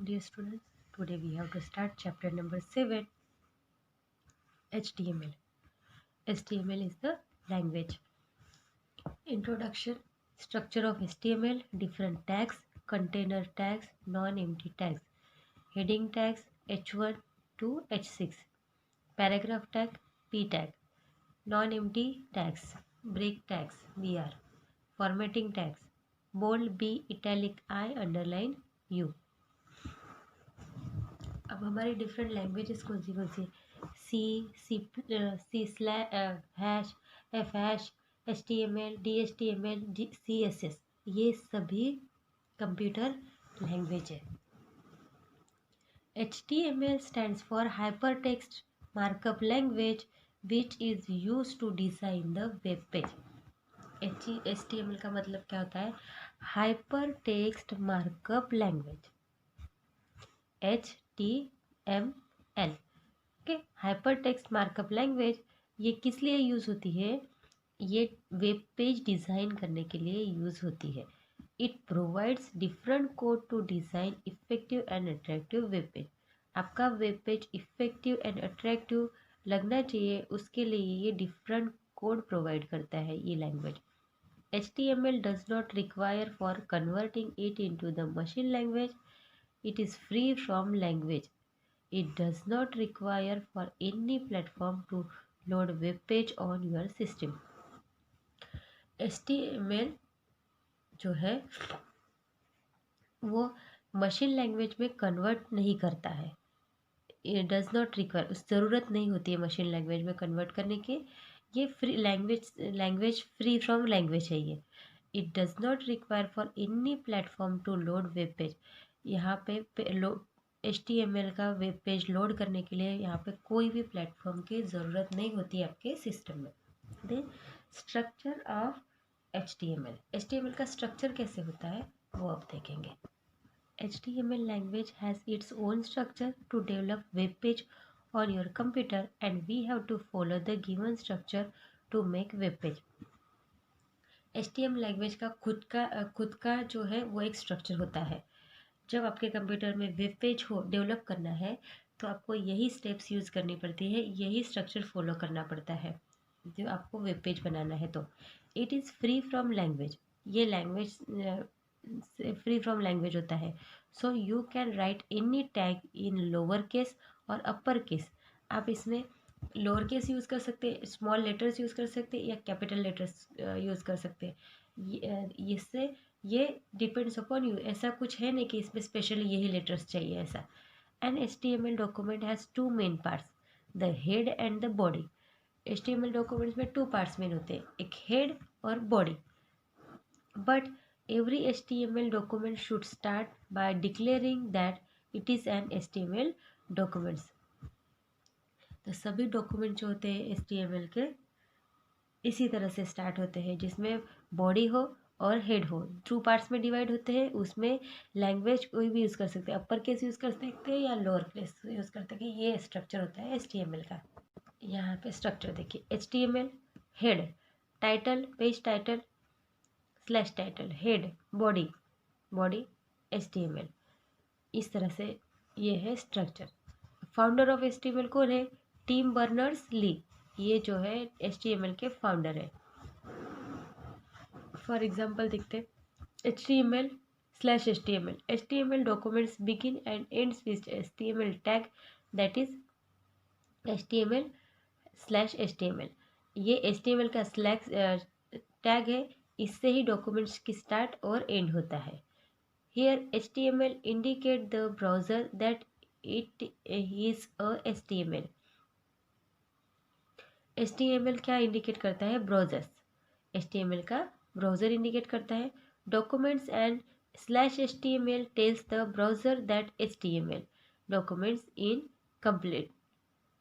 Dear students, today we have to start chapter number 7, HTML. HTML is the language. Introduction, structure of HTML, different tags, container tags, non-empty tags, heading tags H1 to H6, paragraph tag P tag, non-empty tags, break tags BR, formatting tags, bold B, italic I, underline U. अब हमारी different languages कौन सी C hash F hash H T M L D H T M L C S S, ये सभी computer language है. H T M L stands for hyper text markup language which is use to design the web page. H T M L का मतलब क्या होता है? Hyper text markup language, HTML. Okay, hyper text markup language ये किस लिए use होती है? ये वेब पेज डिज़ाइन करने के लिए यूज़ होती है. It provides different code to design effective and attractive web page. आपका web page effective and attractive लगना चाहिए, उसके लिए ये डिफरेंट कोड प्रोवाइड करता है ये language. HTML does not require for converting it into the machine language. It is free from language. It does not require for any platform to load web page on your system. HTML जो है वो machine language में convert नहीं करता है. It does not require, उस ज़रूरत नहीं होती है मशीन लैंग्वेज में कन्वर्ट करने की. ये free language free from language है ये. It does not require for any platform to load web page. यहाँ पे HTML का वेब पेज लोड करने के लिए यहाँ पे कोई भी प्लेटफॉर्म की ज़रूरत नहीं होती है आपके सिस्टम में. देन स्ट्रक्चर ऑफ HTML का स्ट्रक्चर कैसे होता है वो अब देखेंगे. HTML language has its own structure to develop web page on your computer, and we have to follow the given structure to make web page. HTML language का खुद का जो है वो एक स्ट्रक्चर होता है. जब आपके कंप्यूटर में वेब पेज हो डेवलप करना है तो आपको यही स्टेप्स यूज़ करनी पड़ती है, यही स्ट्रक्चर फॉलो करना पड़ता है जो आपको वेब पेज बनाना है. तो it is free from language, ये लैंग्वेज फ्री फ्रॉम लैंग्वेज होता है. So you can write any tag in lower case और अपर केस. आप इसमें लोअर केस यूज़ कर सकते हैं, स्मॉल लेटर्स यूज़ कर सकते हैं या कैपिटल लेटर्स यूज़ कर सकते हैं. इससे ये डिपेंड्स अपॉन यू. ऐसा कुछ है नहीं कि इसमें स्पेशली यही लेटर्स चाहिए ऐसा. An HTML document has 2 main parts, the head and the body. HTML documents में 2 पार्ट्स मेन होते हैं, एक हेड और body. But every HTML document should start by declaring that it is an HTML documents. तो सभी document जो होते हैं HTML के इसी तरह से स्टार्ट होते हैं, जिसमें बॉडी हो और हेड हो. 2 पार्ट्स में डिवाइड होते हैं. उसमें लैंग्वेज कोई भी यूज़ कर सकते हैं, अपर केस यूज़ कर सकते हैं या लोअर केस यूज़ कर सकते हैं. ये स्ट्रक्चर होता है HTML का. यहाँ पे स्ट्रक्चर देखिए, HTML head, title page title slash title, head, body HTML. इस तरह से ये है स्ट्रक्चर. फाउंडर ऑफ HTML कौन है? Tim Berners Lee. ये जो है HTML के फाउंडर है. फॉर एग्जांपल देखते HTML/HTML. HTML documents begin and ends with HTML tag that is HTML/HTML. ये HTML का स्लैश टैग है, इससे ही डॉक्यूमेंट्स की स्टार्ट और एंड होता है. Here HTML indicate the browser that it is a HTML. HTML क्या इंडिकेट करता है? ब्राउज़र्स. HTML का ब्राउज़र इंडिकेट करता है. Documents and /HTML tells the browser that HTML documents in complete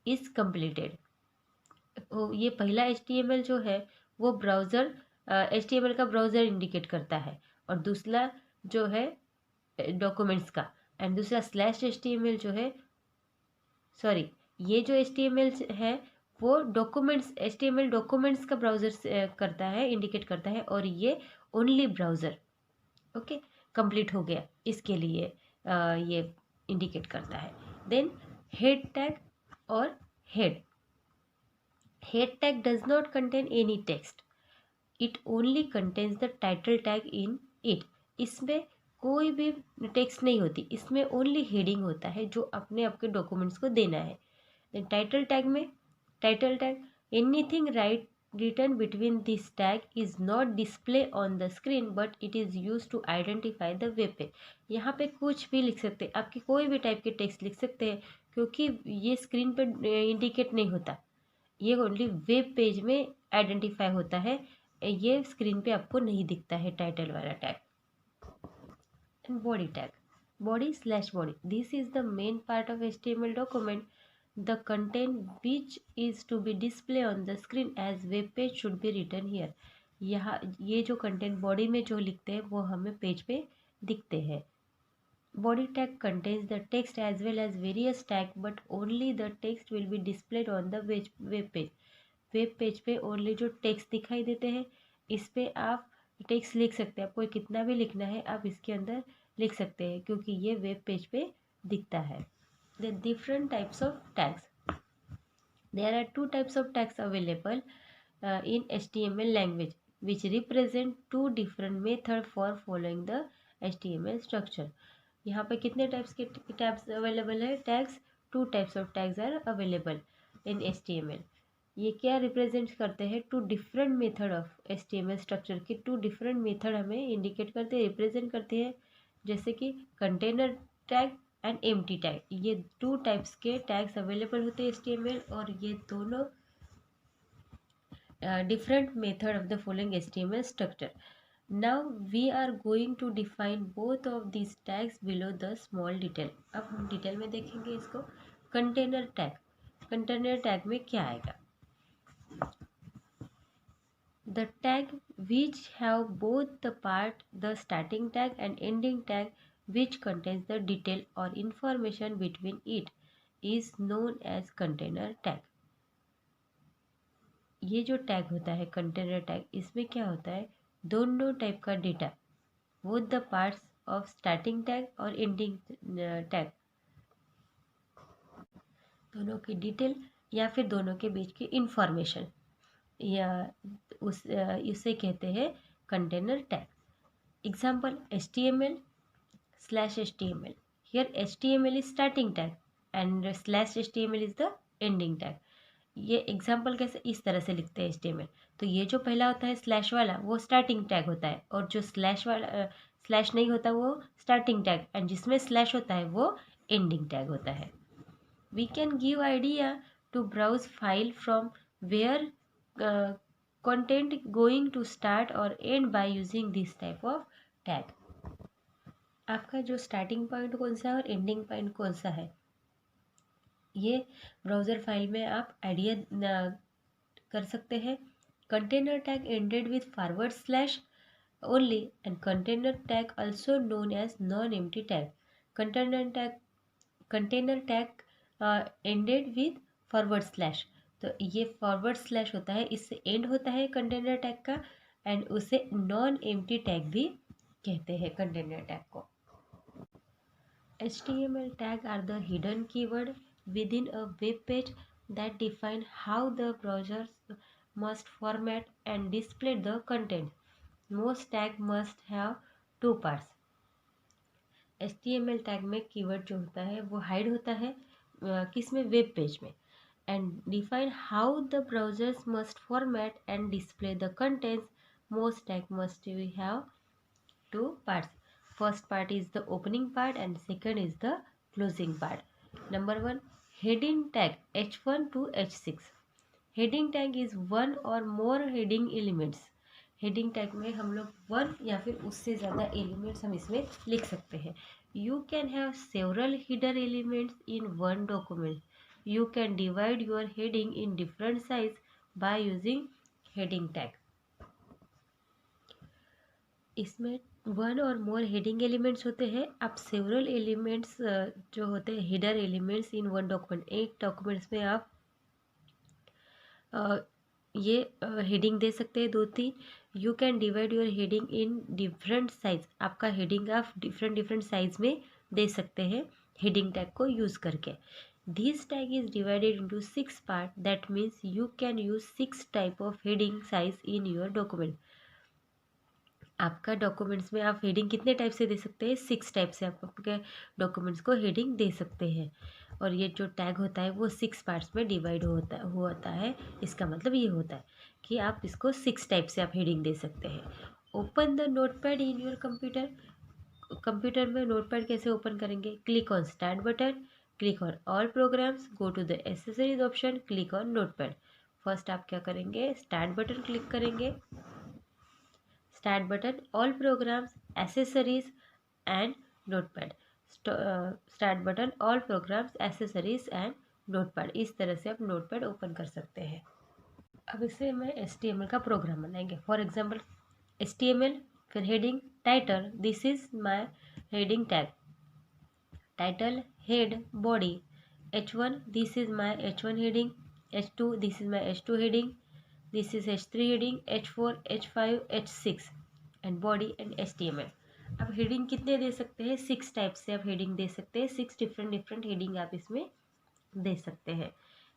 is completed. ये पहला HTML जो है वो ब्राउज़र HTML का ब्राउज़र इंडिकेट करता है, और दूसरा जो है डॉक्यूमेंट्स का, एंड दूसरा /HTML जो है, सॉरी, ये जो HTML है वो डॉक्यूमेंट्स HTML डॉक्यूमेंट्स का ब्राउज़र करता है, इंडिकेट करता है, और ये ओनली ब्राउज़र. ओके, कंप्लीट हो गया. इसके लिए ये इंडिकेट करता है। देन हेड टैग और head tag does not contain any text, it only contains the title tag in it. इसमें कोई भी टेक्स्ट नहीं होती, इसमें ओनली हेडिंग होता है जो अपने आपके डॉक्यूमेंट्स को देना है। देन टाइटल टैग में title tag anything written between this tag is not display on the screen but it is used to identify the web page। यहाँ पे कुछ भी लिख सकते हैं, आपकी कोई भी टाइप के टेक्स्ट लिख सकते हैं क्योंकि ये स्क्रीन पे इंडिकेट नहीं होता, ये ओनली वेब पेज में आइडेंटिफाई होता है, ये स्क्रीन पे आपको नहीं दिखता है टाइटल वाला tag. And body tag, body/body, this is the main part of HTML document. The content which is to be displayed on the screen as web page should be written here। यहाँ ये जो content body में जो लिखते हैं वो हमें page पे दिखते हैं। Body tag contains the text as well as various tag but only the text will be displayed on the web page। Web page पे ओनली जो टेक्स्ट दिखाई देते हैं इस पे आप टेक्स्ट लिख सकते हैं, आपको कितना भी लिखना है आप इसके अंदर लिख सकते हैं क्योंकि ये वेब पेज पे दिखता है। The different types of tags, there are 2 types of tags available in HTML language which represent 2 different method for following the HTML structure. यहाँ पे कितने टाइप्स के टैग्स अवेलेबल है? Tags, 2 types of tags are available in HTML। ये क्या represent करते हैं? 2 different method of HTML structure के 2 डिफरेंट मेथड हमें इंडिकेट करते हैं, रिप्रेजेंट करते हैं, जैसे कि container tag and empty tag. ये 2 टाइप्स के टैग्स अवेलेबल होते हैं HTML और ये दोनों different method of the following HTML structure। Now we are going to define both of these tags below the small detail। अब हम डिटेल में देखेंगे इसको। कंटेनर टैग, कंटेनर टैग में क्या आएगा? The tag which have both the part, the starting tag and ending tag which contains the detail or information between it is known as container tag। ये जो tag होता है container tag, इसमें क्या होता है? दोनों टाइप का data, both the parts of starting tag और एंडिंग टैग, दोनों की डिटेल या फिर दोनों के बीच की इंफॉर्मेशन, या उसे कहते हैं container tag. Example HTML/HTML, here HTML is starting tag and /HTML is the ending tag. ये एग्जाम्पल कैसे, इस तरह से लिखते हैं HTML। तो ये जो पहला होता है स्लैश वाला वो स्टार्टिंग टैग होता है और जो स्लैश वाला स्लैश नहीं होता वो स्टार्टिंग टैग, एंड जिसमें स्लैश होता है वो एंडिंग टैग होता है। We can give idea to browse file from where content going to start और end by using this type of tag. आपका जो स्टार्टिंग पॉइंट कौन सा है और एंडिंग पॉइंट कौन सा है, ये ब्राउज़र फाइल में आप आइडिया कर सकते हैं। Container tag ended with forward slash only and container tag also known as non empty tag. Container tag ended with forward slash, तो ये फॉरवर्ड स्लैश होता है, इससे एंड होता है कंटेनर टैग का, एंड उसे नॉन एम्प्टी टैग भी कहते हैं कंटेनर टैग को। HTML tag are the hidden keyword within a web page that define how the browser must format and display the content। Most tag must have 2 parts। HTML tag में keyword जो होता है वो hide होता है किस में? वेब पेज में, and define how the browsers must format and display the contents. Most tag must have 2 parts। First part is the opening part and second is the closing part। Number 1, heading tag H1 to H6। heading tag is one or more heading elements। heading tag में हम लोग 1 या फिर उससे ज़्यादा elements हम इसमें लिख सकते हैं। You can have several header elements in one document। You can divide your heading in different size by using heading tag। इसमें 1 और मोर हेडिंग एलिमेंट्स होते हैं। आप सेवरल एलिमेंट्स जो होते हैं header elements in one document, एक डॉक्यूमेंट्स में आप ये हेडिंग दे सकते हैं 2-3। You can divide your heading in different size, आपका हेडिंग आप डिफरेंट साइज में दे सकते हैं। हेडिंग टैग को यूज़ करके। This tag is divided into 6 part, that means you can use 6 type of heading size in your document. आपका documents में आप हेडिंग कितने टाइप से दे सकते हैं? 6 टाइप से आप आपके डॉक्यूमेंट्स को हेडिंग दे सकते हैं। और ये जो टैग होता है वो 6 पार्ट्स में डिवाइड होता है। इसका मतलब ये होता है कि आप इसको 6 टाइप से आप हेडिंग दे सकते हैं। Open the Notepad in your computer. Computer में नोटपैड कैसे ओपन करेंगे? Click on start button, click on all programs, go to the accessories option, click on Notepad. First आप क्या करेंगे? स्टार्ट बटन क्लिक करेंगे, start button, all programs, accessories and Notepad. Start button, all programs, accessories and Notepad. इस तरह से आप notepad open कर सकते हैं। अब इसे मैं HTML का प्रोग्राम बनाएंगे। फॉर एग्जांपल HTML, फिर heading, title, this is my heading tag, title, head, body, H1, this is my H1 heading, H2, this is my H2 heading, this is H3 heading, H4, H5, H6 and body and HTML। अब heading कितने दे सकते हैं? 6 type से आप heading दे सकते हैं। 6 different heading आप इसमें दे सकते हैं।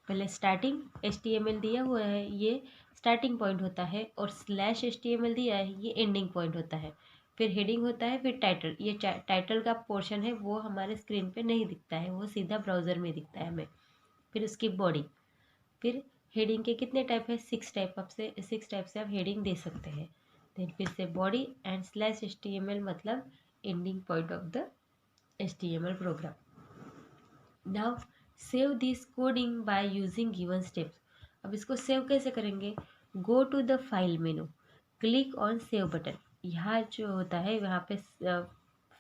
पहले स्टार्टिंग HTML दिया हुआ है, ये स्टार्टिंग पॉइंट होता है, और स्लैश HTML दिया है, ये एंडिंग पॉइंट होता है। फिर हेडिंग होता है, फिर टाइटल। ये टाइटल का पोर्शन है वो हमारे स्क्रीन पे नहीं दिखता है, वो सीधा ब्राउज़र में दिखता है हमें। फिर उसकी बॉडी। फिर हेडिंग के कितने टाइप है? 6 टाइप से आप हेडिंग दे सकते हैं। देन फिर से बॉडी एंड स्लैश HTML मतलब ending point of the HTML program. Now save this coding by using given steps. अब इसको सेव कैसे करेंगे? Go to the file menu, click on save button. यहाँ जो होता है वहाँ पे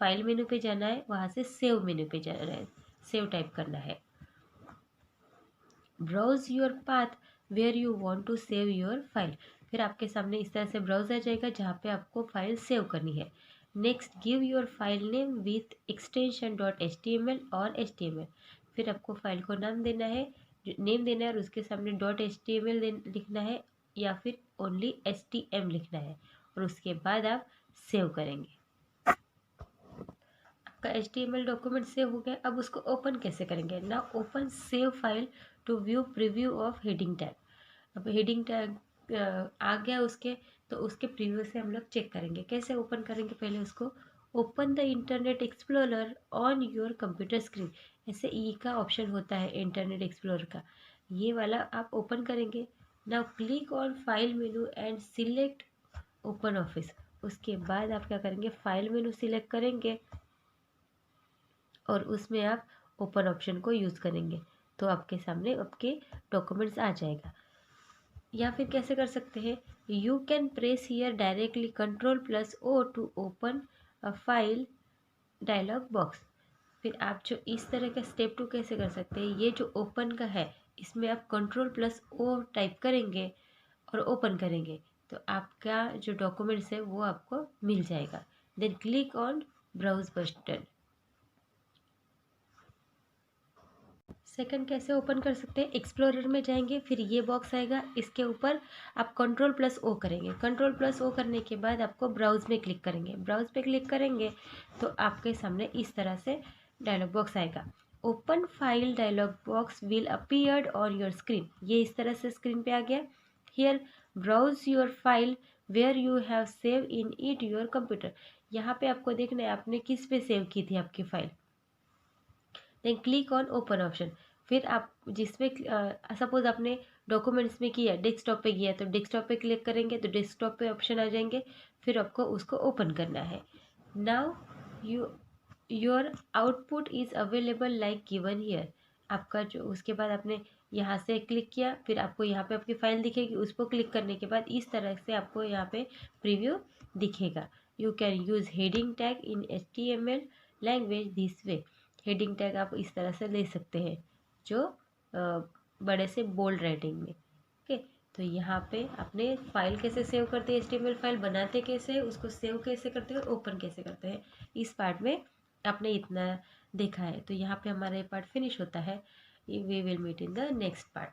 फाइल मेनू पे जाना है, वहाँ से सेव मेनू पे जाना है, सेव टाइप करना है। Browse your path where you want to save your file. फिर आपके सामने इस तरह से ब्राउज आ जाएगा जहाँ पे आपको फाइल सेव करनी है। Next give your file name with extension .html और HTML। फिर आपको फाइल को नाम देना है, नेम देना है, और उसके सामने .html लिखना है या फिर ओनली HTML लिखना है, और उसके बाद आप सेव करेंगे। आपका HTML डॉक्यूमेंट सेव हो गया। अब उसको ओपन कैसे करेंगे? ना open save file to view preview of heading tag. अब हेडिंग टैग आ गया उसके, तो उसके प्रीव्यू से हम लोग चेक करेंगे। कैसे ओपन करेंगे? पहले उसको open the internet explorer on your computer screen. ऐसे ई का ऑप्शन होता है इंटरनेट एक्सप्लोरर का, ये वाला आप ओपन करेंगे। Now click on file menu and select open office. उसके बाद आप क्या करेंगे? फाइल मेनू सिलेक्ट करेंगे और उसमें आप ओपन ऑप्शन को यूज़ करेंगे, तो आपके सामने आपके डॉक्यूमेंट्स आ जाएगा। या फिर कैसे कर सकते हैं? You can press here directly Ctrl+O to open a file dialog box. फिर आप जो इस तरह का स्टेप 2 कैसे कर सकते हैं? ये जो ओपन का है, इसमें आप Ctrl+O टाइप करेंगे और ओपन करेंगे, तो आपका जो डॉक्यूमेंट्स है वो आपको मिल जाएगा। Then click on browse button. Second कैसे ओपन कर सकते हैं? एक्सप्लोरर में जाएंगे, फिर ये बॉक्स आएगा, इसके ऊपर आप Ctrl+O करेंगे। Ctrl+O करने के बाद आपको ब्राउज में क्लिक करेंगे। ब्राउज पे क्लिक करेंगे तो आपके सामने इस तरह से डायलॉग बॉक्स आएगा। Open file dialog box will appeared on your screen. ये इस तरह से स्क्रीन पे आ गया। Here browse your file where you have save in it your computer. यहाँ पे आपको देखना है आपने किस पे सेव की थी आपकी file. Then click on open option. फिर आप जिसमें सपोज आपने डॉक्यूमेंट्स में किया, डेस्कटॉप पे किया, तो डेस्कटॉप पे क्लिक करेंगे तो डेस्कटॉप पे ऑप्शन आ जाएंगे। फिर आपको उसको ओपन करना है। Now your output is available like given here. आपका जो उसके बाद आपने यहाँ से क्लिक किया, फिर आपको यहाँ पे आपकी फाइल दिखेगी, उसको क्लिक करने के बाद इस तरह से आपको यहाँ पे प्रीव्यू दिखेगा। You can use heading tag in HTML language this way. Heading tag आप इस तरह से ले सकते हैं, जो बड़े से बोल्ड राइटिंग में। ओके, तो यहाँ पे अपने फाइल कैसे सेव करते हैं, HTML फाइल बनाते कैसे, उसको सेव कैसे करते हैं, ओपन कैसे करते हैं, इस पार्ट में आपने इतना देखा है। तो यहाँ पे हमारा ये पार्ट फिनिश होता है। We will meet in the next part.